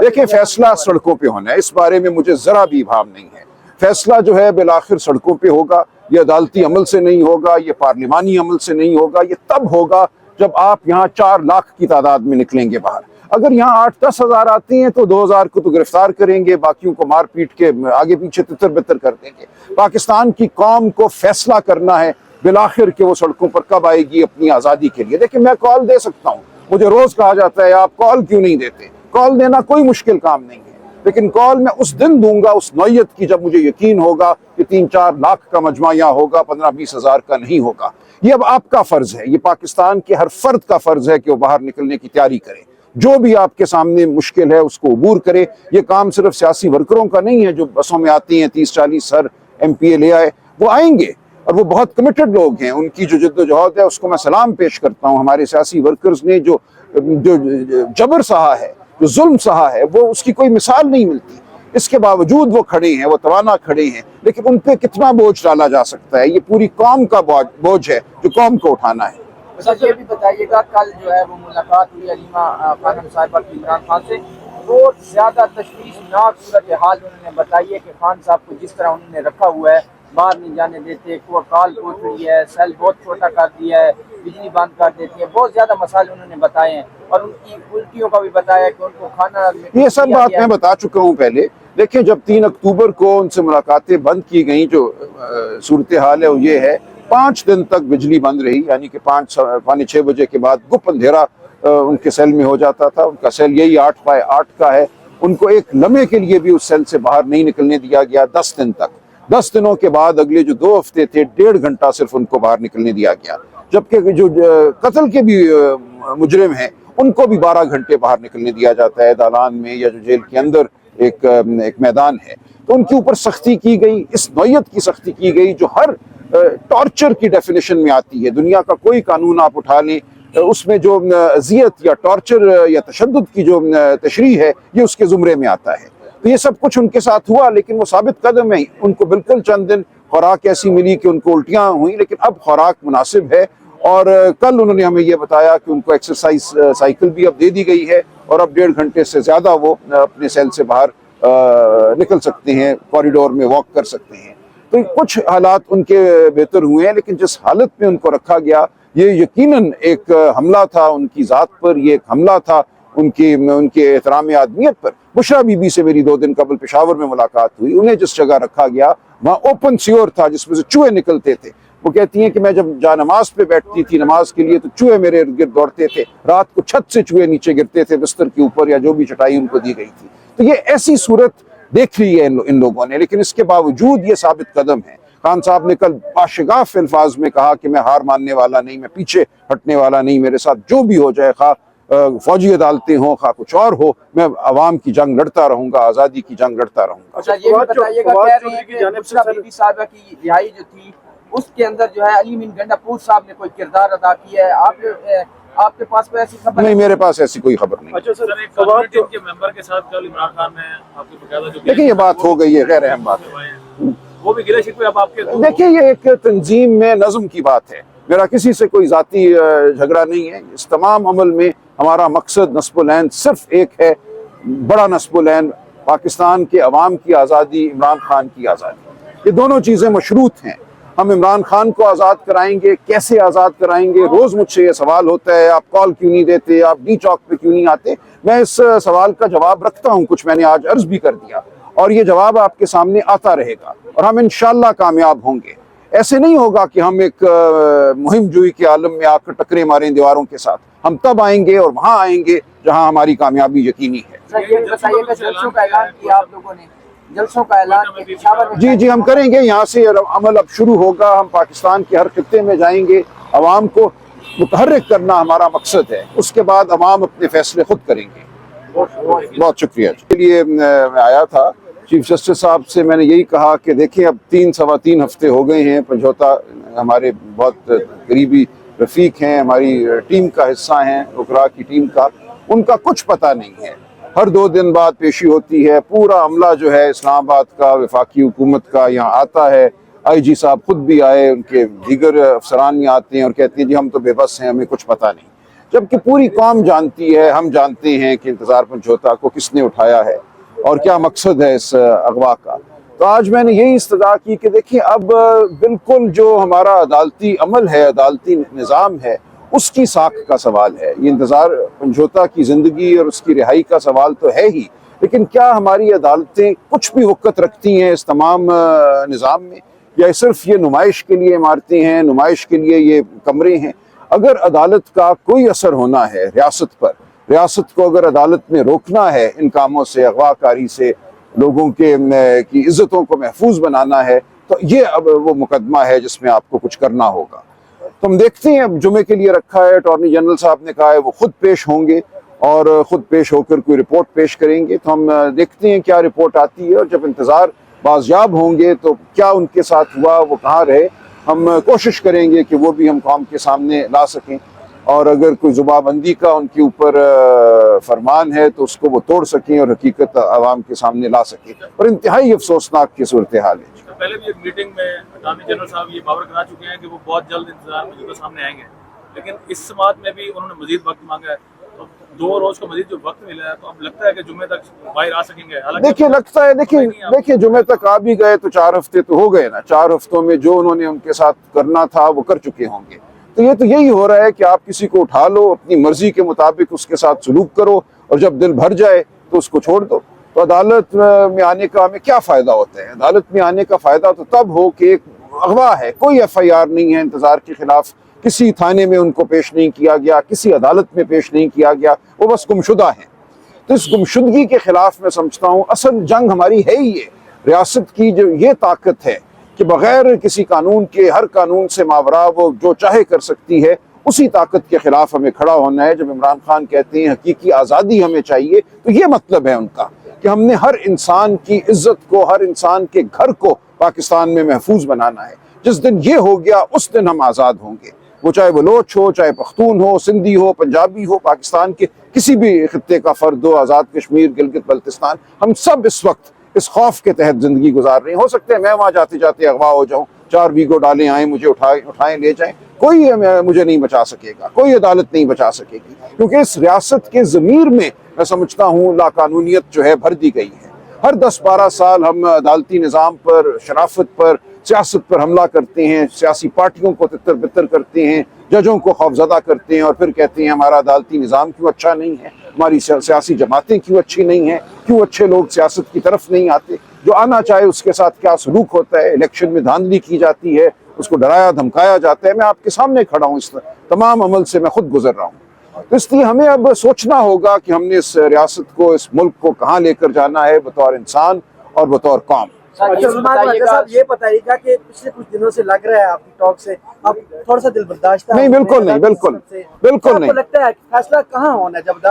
دیکھیں فیصلہ سڑکوں پہ ہونا ہے، اس بارے میں مجھے ذرا بھی ابہام نہیں ہے۔ فیصلہ جو ہے بالآخر سڑکوں پہ ہوگا، یہ عدالتی عمل سے نہیں ہوگا، یہ پارلیمانی عمل سے نہیں ہوگا، یہ تب ہوگا جب آپ یہاں 4 لاکھ کی تعداد میں نکلیں گے باہر۔ اگر یہاں 8-10 ہزار آتے ہیں تو 2,000 کو تو گرفتار کریں گے، باقیوں کو مار پیٹ کے آگے پیچھے تتر بتر کر دیں گے۔ پاکستان کی قوم کو فیصلہ کرنا ہے بالآخر کہ وہ سڑکوں پر کب آئے گی اپنی آزادی کے لیے۔ دیکھیں میں کال دے سکتا ہوں، مجھے روز کہا جاتا ہے آپ کال کیوں نہیں دیتے؟ کال دینا کوئی مشکل کام نہیں ہے، لیکن کال میں اس دن دوں گا اس نوعیت کی جب مجھے یقین ہوگا کہ 3-4 لاکھ کا مجمع یہاں ہوگا، 15-20 ہزار کا نہیں ہوگا۔ یہ اب آپ کا فرض ہے، یہ پاکستان کے ہر فرد کا فرض ہے کہ وہ باہر نکلنے کی تیاری کرے، جو بھی آپ کے سامنے مشکل ہے اس کو عبور کرے۔ یہ کام صرف سیاسی ورکروں کا نہیں ہے جو بسوں میں آتی ہیں 30-40 سر MP لے آئے، وہ آئیں گے اور وہ بہت کمیٹڈ لوگ ہیں، ان کی جو جد و جہد ہے اس کو میں سلام پیش کرتا ہوں۔ ہمارے سیاسی ورکرز نے جو جبر سہا ہے، جو ظلم سہا ہے، وہ اس کی کوئی مثال نہیں ملتی۔ اس کے باوجود وہ کھڑے ہیں، وہ توانا کھڑے ہیں، لیکن ان پہ کتنا بوجھ ڈالا جا سکتا ہے؟ یہ پوری قوم کا بوجھ ہے جو قوم کو اٹھانا ہے۔ سر یہ بھی بتائیے گا، کل جو ہے وہ ملاقات ہوئی علیمہ خانم صاحبہ کی عمران خان سے، بہت زیادہ تشویشناک صورتحال انہوں نے بتائی ہے کہ خان صاحب کو جس طرح انہوں نے رکھا ہوا ہے، باہر نہیں جانے دیتے، کال پوچھ رہی ہے، سیل بہت چھوٹا کر دیا ہے، بجلی بند کر دیتی ہے، بہت زیادہ مسائل انہوں نے بتائے ہیں، اور ان کی الٹیوں کا بھی بتایا کہ ان کو کھانا یہ سب بات میں بتا چکا ہوں پہلے۔ دیکھیں جب 3 اکتوبر کو ان سے ملاقاتیں بند کی گئیں، جو صورتحال ہے وہ یہ ہے 5 دن تک بجلی بند رہی، یعنی کہ 5-6 بجے کے بعد گپ اندھیرا ان کے سیل میں ہو جاتا تھا۔ ان کا سیل یہی 8x8 کا ہے، ان کو ایک لمحے کے لیے بھی اس سیل سے باہر نہیں نکلنے دیا گیا 10 دن تک۔ 10 دنوں کے بعد اگلے جو 2 ہفتے تھے 1.5 گھنٹہ صرف ان کو باہر نکلنے دیا گیا، جبکہ جو قتل کے بھی مجرم ہیں ان کو بھی 12 گھنٹے باہر نکلنے دیا جاتا ہے دالان میں یا جو جیل کے اندر ایک میدان ہے۔ تو ان کے اوپر سختی کی گئی، اس نوعیت کی سختی کی گئی جو ہر ٹارچر کی ڈیفینیشن میں آتی ہے۔ دنیا کا کوئی قانون آپ اٹھا لیں، اس میں جو اذیت یا ٹارچر یا تشدد کی جو تشریح ہے یہ اس کے زمرے میں آتا ہے۔ تو یہ سب کچھ ان کے ساتھ ہوا، لیکن وہ ثابت قدم ہے۔ ان کو بالکل چند دن خوراک ایسی ملی کہ ان کو الٹیاں ہوئیں، لیکن اب خوراک مناسب ہے، اور کل انہوں نے ہمیں یہ بتایا کہ ان کو ایکسرسائز سائیکل بھی اب دے دی گئی ہے، اور اب 1.5 گھنٹے سے زیادہ وہ اپنے سیل سے باہر نکل سکتے ہیں، کوریڈور میں واک کر سکتے ہیں۔ تو کچھ حالات ان کے بہتر ہوئے ہیں، لیکن جس حالت میں ان کو رکھا گیا یہ یقیناً ایک حملہ تھا ان کی ذات پر، یہ ایک حملہ تھا ان کے احترام آدمیت پر۔ بشرا بی بی سے میری 2 دن قبل پشاور میں ملاقات ہوئی، انہیں جس جگہ رکھا گیا وہاں اوپن سیور تھا جس میں سے چوہے نکلتے تھے۔ وہ کہتی ہیں کہ میں جب جا نماز پہ بیٹھتی تھی نماز کے لیے تو چوہے میرے ارد گرد دوڑتے تھے، رات کو چھت سے چوہے نیچے گرتے تھے بستر کے اوپر یا جو بھی چٹائی ان کو دی گئی تھی۔ تو یہ ایسی صورت دیکھ لی ہے ان لوگوں نے، لیکن اس کے باوجود یہ ثابت قدم ہے۔ خان صاحب نے کل باشگاف الفاظ میں کہا کہ میں ہار ماننے والا نہیں، میں پیچھے ہٹنے والا نہیں، میرے ساتھ جو بھی ہو جائے، خواہ فوجی عدالتیں ہوں خواہ کچھ اور ہو، میں عوام کی جنگ لڑتا رہوں گا، آزادی کی جنگ لڑتا رہوں گا۔ اچھا یہ بتائیے گا، کہہ رہے ہیں کہ بشرا بی بی صاحبہ کی رہائی جو تھی اس کے اندر جو ہے علی امین گنڈا پور صاحب نے کوئی کردار ادا کیا ہے، آپ کے پاس کوئی ایسی خبر نہیں؟ میرے پاس ایسی کوئی خبر نہیں۔ اچھا سر، ایک کمیٹی کے ممبر کے ساتھ کل عمران خان نے آپ کی باقاعدہ جو دیکھیں یہ بات ہو گئی ہے، غیر اہم بات ہے، وہ بھی گلے شکوے اب آپ کے۔ دیکھیں یہ ایک تنظیم میں نظم کی بات ہے، میرا کسی سے کوئی ذاتی جھگڑا نہیں ہے۔ اس تمام عمل میں ہمارا مقصد نصب العین صرف ایک ہے، بڑا نصب العین، پاکستان کے عوام کی آزادی، عمران خان کی آزادی۔ یہ دونوں چیزیں مشروط ہیں۔ ہم عمران خان کو آزاد کرائیں گے، کیسے آزاد کرائیں گے؟ روز مجھ سے یہ سوال ہوتا ہے، آپ کال کیوں نہیں دیتے، آپ ڈی چوک پہ کیوں نہیں آتے؟ میں اس سوال کا جواب رکھتا ہوں، کچھ میں نے آج عرض بھی کر دیا، اور یہ جواب آپ کے سامنے آتا رہے گا، اور ہم انشاءاللہ کامیاب ہوں گے۔ ایسے نہیں ہوگا کہ ہم ایک مہم جوئی کے عالم میں آ کر ٹکرے ماریں دیواروں کے ساتھ۔ ہم تب آئیں گے اور وہاں آئیں گے جہاں ہماری کامیابی یقینی ہے۔ جلسوں کا اعلان کیا آپ لوگوں نے، جلسوں کا اعلان؟ جی ہم کریں گے، یہاں سے عمل اب شروع ہوگا، ہم پاکستان کے ہر خطے میں جائیں گے، عوام کو متحرک کرنا ہمارا مقصد ہے، اس کے بعد عوام اپنے فیصلے خود کریں گے۔ بہت شکریہ۔ اس کے لیے میں آیا تھا چیف جسٹس صاحب سے، میں نے یہی کہا کہ دیکھیں اب 3-3.25 ہفتے ہو گئے ہیں، پنجوتا ہمارے بہت قریبی رفیق ہیں، ہماری ٹیم کا حصہ ہیں، وکراء کی ٹیم کا، ان کا کچھ پتہ نہیں ہے۔ ہر 2 دن بعد پیشی ہوتی ہے، پورا عملہ جو ہے اسلام آباد کا، وفاقی حکومت کا یہاں آتا ہے، IG صاحب خود بھی آئے، ان کے دیگر افسران یہاں آتے ہیں اور کہتے ہیں جی ہم تو بے بس ہیں، ہمیں کچھ پتہ نہیں۔ جبکہ پوری قوم جانتی ہے، ہم جانتے ہیں کہ انتظار پنجھوتا کو کس نے اٹھایا ہے اور کیا مقصد ہے اس اغوا کا۔ تو آج میں نے یہی استدعا کی کہ دیکھیں اب بالکل جو ہمارا عدالتی عمل ہے، عدالتی نظام ہے، اس کی ساکھ کا سوال ہے۔ یہ انتظار پنجھوتا کی زندگی اور اس کی رہائی کا سوال تو ہے ہی، لیکن کیا ہماری عدالتیں کچھ بھی وقت رکھتی ہیں اس تمام نظام میں، یا صرف یہ نمائش کے لیے عمارتیں ہیں، نمائش کے لیے یہ کمرے ہیں؟ اگر عدالت کا کوئی اثر ہونا ہے ریاست پر، ریاست کو اگر عدالت میں روکنا ہے ان کاموں سے، اغوا کاری سے، لوگوں کی عزتوں کو محفوظ بنانا ہے، تو یہ اب وہ مقدمہ ہے جس میں آپ کو کچھ کرنا ہوگا۔ تو ہم دیکھتے ہیں، اب جمعے کے لیے رکھا ہے، اٹارنی جنرل صاحب نے کہا ہے وہ خود پیش ہوں گے اور خود پیش ہو کر کوئی رپورٹ پیش کریں گے، تو ہم دیکھتے ہیں کیا رپورٹ آتی ہے، اور جب انتظار بازیاب ہوں گے تو کیا ان کے ساتھ ہوا، وہ کہاں رہے، ہم کوشش کریں گے کہ وہ بھی ہم قوم کے سامنے لا سکیں، اور اگر کوئی زبابندی کا ان کے اوپر فرمان ہے تو اس کو وہ توڑ سکیں اور حقیقت عوام کے سامنے لا سکیں۔ اور انتہائی افسوسناک کی صورتحال ہے۔ پہلے بھی ایک میٹنگ میں اٹارنی جنرل صاحب یہ باور کرا چکے ہیں کہ وہ بہت جلد انتظار پنجھوتا سامنے آئیں گے، لیکن اس سماعت میں بھی انہوں نے مزید وقت مانگا ہے، تو 2 روز کا مزید جو وقت ملا ہے، تو اب لگتا ہے کہ جمعے تک باہر آ سکیں گے۔ دیکھیں لگتا ہے، دیکھیں جمعے تک آ بھی گئے تو 4 ہفتے تو ہو گئے نا، 4 ہفتوں میں جو انہوں نے ان کے ساتھ کرنا تھا وہ کر چکے ہوں گے۔ تو یہ تو یہی ہو رہا ہے کہ آپ کسی کو اٹھا لو، اپنی مرضی کے مطابق اس کے ساتھ سلوک کرو، اور جب دل بھر جائے تو اس کو چھوڑ دو۔ تو عدالت میں آنے کا ہمیں کیا فائدہ ہوتا ہے؟ عدالت میں آنے کا فائدہ تو تب ہو کہ ایک اغوا ہے، کوئی FIR نہیں ہے انتظار کے خلاف، کسی تھانے میں ان کو پیش نہیں کیا گیا، کسی عدالت میں پیش نہیں کیا گیا، وہ بس گمشدہ ہیں۔ تو اس گمشدگی کے خلاف میں سمجھتا ہوں اصل جنگ ہماری ہے ہی یہ، ریاست کی جو یہ طاقت ہے کہ بغیر کسی قانون کے، ہر قانون سے ماورا وہ جو چاہے کر سکتی ہے، اسی طاقت کے خلاف ہمیں کھڑا ہونا ہے۔ جب عمران خان کہتے ہیں حقیقی آزادی ہمیں چاہیے، تو یہ مطلب ہے ان کا کہ ہم نے ہر انسان کی عزت کو، ہر انسان کے گھر کو پاکستان میں محفوظ بنانا ہے۔ جس دن یہ ہو گیا اس دن ہم آزاد ہوں گے، وہ چاہے بلوچ ہو، چاہے پختون ہو، سندھی ہو، پنجابی ہو، پاکستان کے کسی بھی خطے کا فرد ہو، آزاد کشمیر، گلگت بلتستان، ہم سب اس وقت اس خوف کے تحت زندگی گزار رہے ہیں۔ ہو سکتا ہے میں وہاں جاتے جاتے اغوا ہو جاؤں، 4 ویگو ڈالیں آئیں، مجھے اٹھائیں لے جائیں، کوئی مجھے نہیں بچا سکے گا، کوئی عدالت نہیں بچا سکے گی، کیونکہ اس ریاست کے ضمیر میں میں سمجھتا ہوں لاقانونیت جو ہے بھر دی گئی ہے۔ ہر 10-12 سال ہم عدالتی نظام پر، شرافت پر، سیاست پر حملہ کرتے ہیں، سیاسی پارٹیوں کو تتر بتر کرتے ہیں، ججوں کو خوفزدہ کرتے ہیں، اور پھر کہتے ہیں ہمارا عدالتی نظام کیوں اچھا نہیں ہے، ہماری سیاسی جماعتیں کیوں اچھی نہیں ہیں، کیوں اچھے لوگ سیاست کی طرف نہیں آتے، جو آنا چاہے اس کے ساتھ کیا سلوک ہوتا ہے، الیکشن میں دھاندلی کی جاتی ہے، اس کو ڈرایا دھمکایا جاتا ہے۔ میں آپ کے سامنے کھڑا ہوں، اس تمام عمل سے میں خود گزر رہا ہوں۔ تو اس لیے ہمیں اب سوچنا ہوگا کہ ہم نے اس ریاست کو، اس ملک کو کہاں لے کر جانا ہے بطور انسان اور بطور قوم۔ صاحب یہ بتائیے گا کہ پچھلے کچھ دنوں سے لگ رہا ہے آپ کی ٹاک سے اب تھوڑا سا دل برداشتہ نہیں، بالکل نہیں، بالکل نہیں۔ لگتا ہے فیصلہ کہاں ہونا ہے جب